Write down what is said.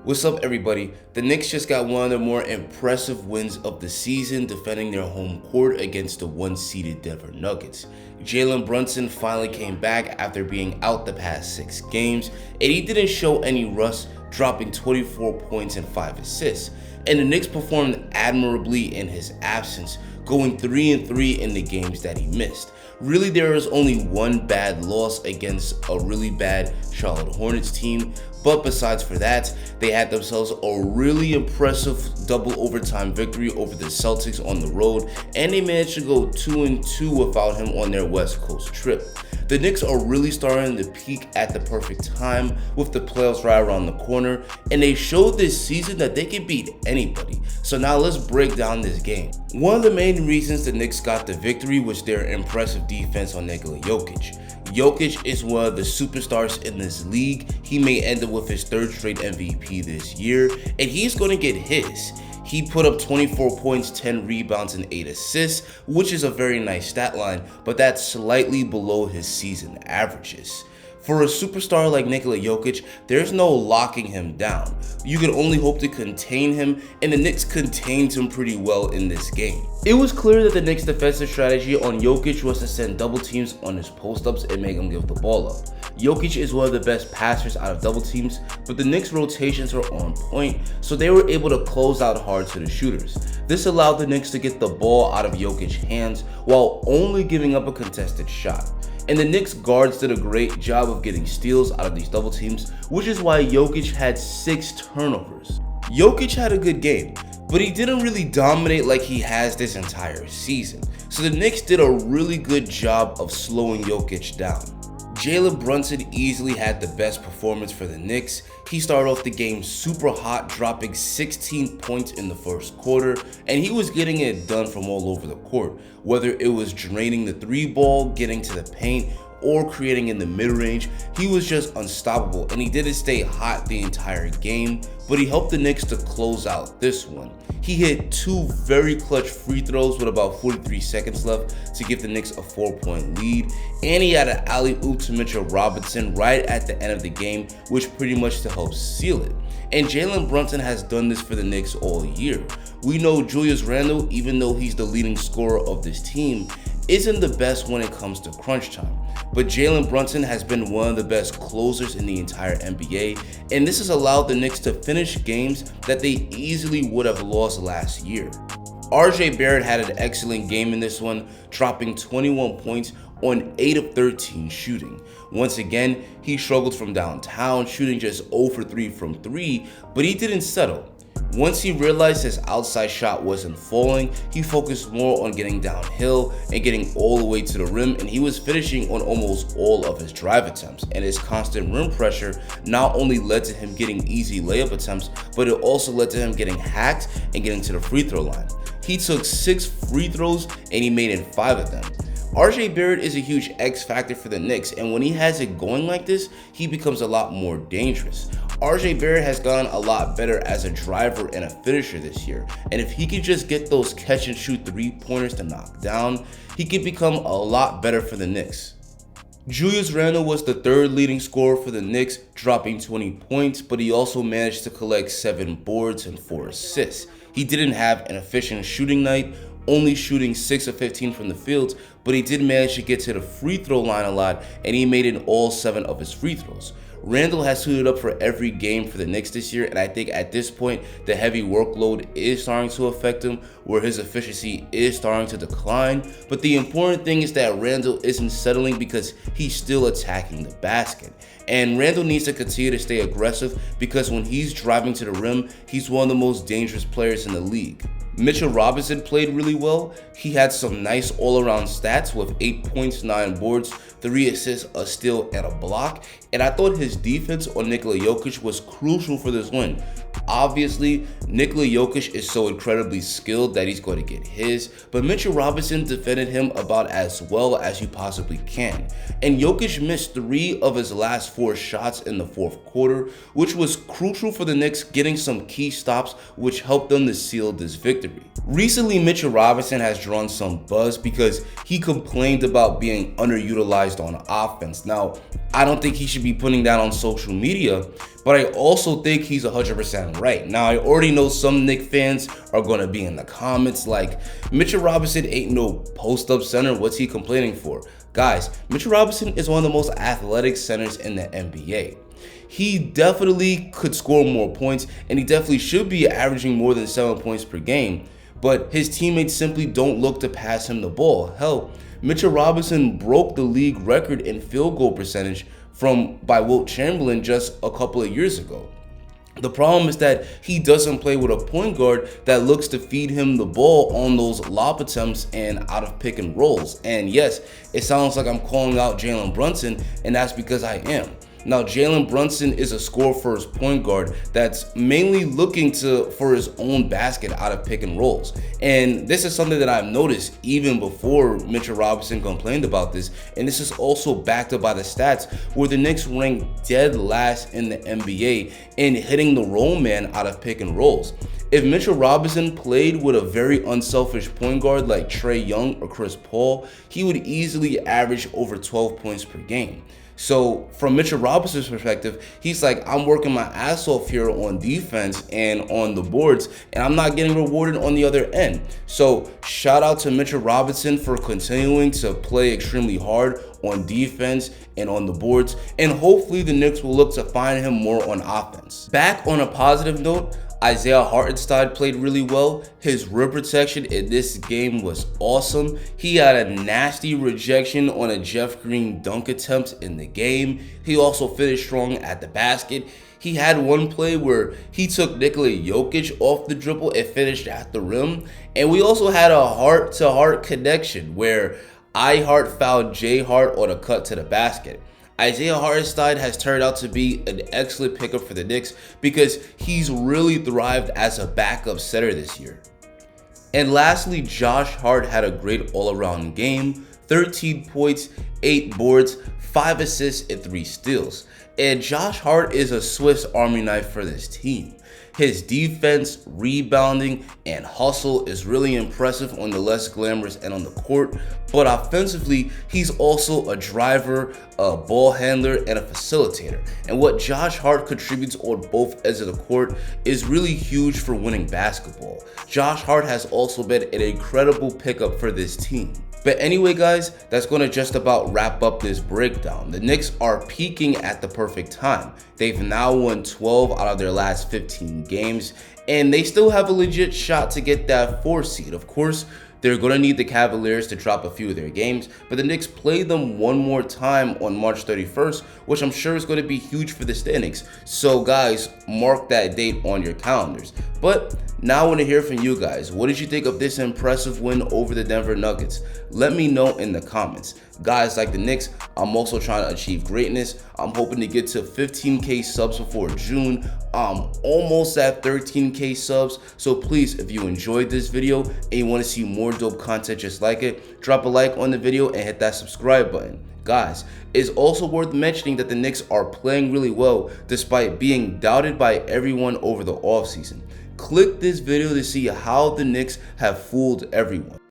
What's up, everybody? The Knicks just got one of the more impressive wins of the season, defending their home court against the one-seeded Denver Nuggets. Jalen Brunson finally came back after being out the past 6 games, and he didn't show any rust, dropping 24 points and 5 assists. And the Knicks performed admirably in his absence, going 3-3 in the games that he missed. Really, there is only one bad loss against a really bad Charlotte Hornets team, but besides for that, they had themselves a really impressive double overtime victory over the Celtics on the road, and they managed to go 2-2 without him on their West Coast trip. The Knicks are really starting to peak at the perfect time with the playoffs right around the corner, and they showed this season that they can beat anybody. So now let's break down this game. One of the main reasons the Knicks got the victory was their impressive defense on Nikola Jokic. Jokic is one of the superstars in this league. He may end up with his 3rd straight MVP this year, and he's going to get his. He put up 24 points, 10 rebounds, and 8 assists, which is a very nice stat line, but that's slightly below his season averages. For a superstar like Nikola Jokic, there's no locking him down. You can only hope to contain him, and the Knicks contained him pretty well in this game. It was clear that the Knicks' defensive strategy on Jokic was to send double teams on his post-ups and make him give the ball up. Jokic is one of the best passers out of double teams, but the Knicks' rotations are on point, so they were able to close out hard to the shooters. This allowed the Knicks to get the ball out of Jokic's hands while only giving up a contested shot. And the Knicks guards did a great job of getting steals out of these double teams, which is why Jokic had 6 turnovers. Jokic had a good game, but he didn't really dominate like he has this entire season. So the Knicks did a really good job of slowing Jokic down. Jalen Brunson easily had the best performance for the Knicks. He started off the game super hot, dropping 16 points in the first quarter, and he was getting it done from all over the court, whether it was draining the 3-ball, getting to the paint, or creating in the mid-range. He was just unstoppable, and he didn't stay hot the entire game, but he helped the Knicks to close out this one. He hit 2 very clutch free throws with about 43 seconds left to give the Knicks a 4-point lead, and he had an alley-oop to Mitchell Robinson right at the end of the game, which pretty much to help seal it. And Jalen Brunson has done this for the Knicks all year. We know Julius Randle, even though he's the leading scorer of this team, isn't the best when it comes to crunch time. But Jalen Brunson has been one of the best closers in the entire NBA, and this has allowed the Knicks to finish games that they easily would have lost last year. RJ Barrett had an excellent game in this one, dropping 21 points on 8 of 13 shooting. Once again, he struggled from downtown, shooting just 0 for 3 from 3, but he didn't settle. Once he realized his outside shot wasn't falling, he focused more on getting downhill and getting all the way to the rim, and he was finishing on almost all of his drive attempts. And his constant rim pressure not only led to him getting easy layup attempts, but it also led to him getting hacked and getting to the free throw line. He took 6 free throws and he made in 5 of them. RJ Barrett is a huge X factor for the Knicks, and when he has it going like this, he becomes a lot more dangerous. RJ Barrett has gotten a lot better as a driver and a finisher this year, and if he could just get those catch and shoot 3-pointers to knock down, he could become a lot better for the Knicks. Julius Randle was the 3rd leading scorer for the Knicks, dropping 20 points, but he also managed to collect 7 boards and 4 assists. He didn't have an efficient shooting night, only shooting 6 of 15 from the field, but he did manage to get to the free throw line a lot, and he made in all 7 of his free throws. Randle has suited up for every game for the Knicks this year, and I think at this point the heavy workload is starting to affect him, where his efficiency is starting to decline. But the important thing is that Randle isn't settling because he's still attacking the basket. And Randle needs to continue to stay aggressive because when he's driving to the rim, he's one of the most dangerous players in the league. Mitchell Robinson played really well. He had some nice all-around stats with 8 points, 9 boards, 3 assists, a steal, and a block. And I thought his defense on Nikola Jokic was crucial for this win. Obviously, Nikola Jokic is so incredibly skilled that he's going to get his, but Mitchell Robinson defended him about as well as you possibly can. And Jokic missed 3 of his last 4 shots in the 4th quarter, which was crucial for the Knicks getting some key stops, which helped them to seal this victory. Recently, Mitchell Robinson has drawn some buzz because he complained about being underutilized on offense. Now, I don't think he should should be putting that on social media, but I also think he's 100% right. Now, I already know some Knicks fans are going to be in the comments like, Mitchell Robinson ain't no post-up center. What's he complaining for? Guys, Mitchell Robinson is one of the most athletic centers in the NBA. He definitely could score more points, and he definitely should be averaging more than 7 points per game, but his teammates simply don't look to pass him the ball. Hell, Mitchell Robinson broke the league record in field goal percentage by Wilt Chamberlain just a couple of years ago. The problem is that he doesn't play with a point guard that looks to feed him the ball on those lob attempts and out of pick and rolls. And yes, it sounds like I'm calling out Jalen Brunson, and that's because I am. Now, Jalen Brunson is a score-first point guard that's mainly looking for his own basket out of pick and rolls. And this is something that I've noticed even before Mitchell Robinson complained about this. And this is also backed up by the stats where the Knicks rank dead last in the NBA in hitting the roll man out of pick and rolls. If Mitchell Robinson played with a very unselfish point guard like Trae Young or Chris Paul, he would easily average over 12 points per game. So from Mitchell Robinson's perspective, he's like, I'm working my ass off here on defense and on the boards, and I'm not getting rewarded on the other end. So shout out to Mitchell Robinson for continuing to play extremely hard on defense and on the boards, and hopefully the Knicks will look to find him more on offense. Back on a positive note, Isaiah Hartenstein played really well. His rim protection in this game was awesome. He had a nasty rejection on a Jeff Green dunk attempt in the game. He also finished strong at the basket. He had one play where he took Nikola Jokic off the dribble and finished at the rim. And we also had a heart-to-heart connection where I Hart fouled J Hart on a cut to the basket. Isaiah Hartenstein has turned out to be an excellent pickup for the Knicks because he's really thrived as a backup center this year. And lastly, Josh Hart had a great all-around game, 13 points, 8 boards, 5 assists, and 3 steals. And Josh Hart is a Swiss Army knife for this team. His defense, rebounding, and hustle is really impressive on the less glamorous end on the court, but offensively, he's also a driver, a ball handler, and a facilitator. And what Josh Hart contributes on both ends of the court is really huge for winning basketball. Josh Hart has also been an incredible pickup for this team. But anyway, guys, that's going to just about wrap up this breakdown. The Knicks are peaking at the perfect time. They've now won 12 out of their last 15 games, and they still have a legit shot to get that 4 seed. Of course, they're going to need the Cavaliers to drop a few of their games, but the Knicks play them one more time on March 31st, which I'm sure is going to be huge for the standings. So guys, mark that date on your calendars. But now I want to hear from you guys. What did you think of this impressive win over the Denver Nuggets? Let me know in the comments. Guys, like the Knicks, I'm also trying to achieve greatness. I'm hoping to get to 15K subs before June. I'm almost at 13K subs. So please, if you enjoyed this video and you want to see more dope content just like it, drop a like on the video and hit that subscribe button. Guys, it's also worth mentioning that the Knicks are playing really well despite being doubted by everyone over the offseason. Click this video to see how the Knicks have fooled everyone.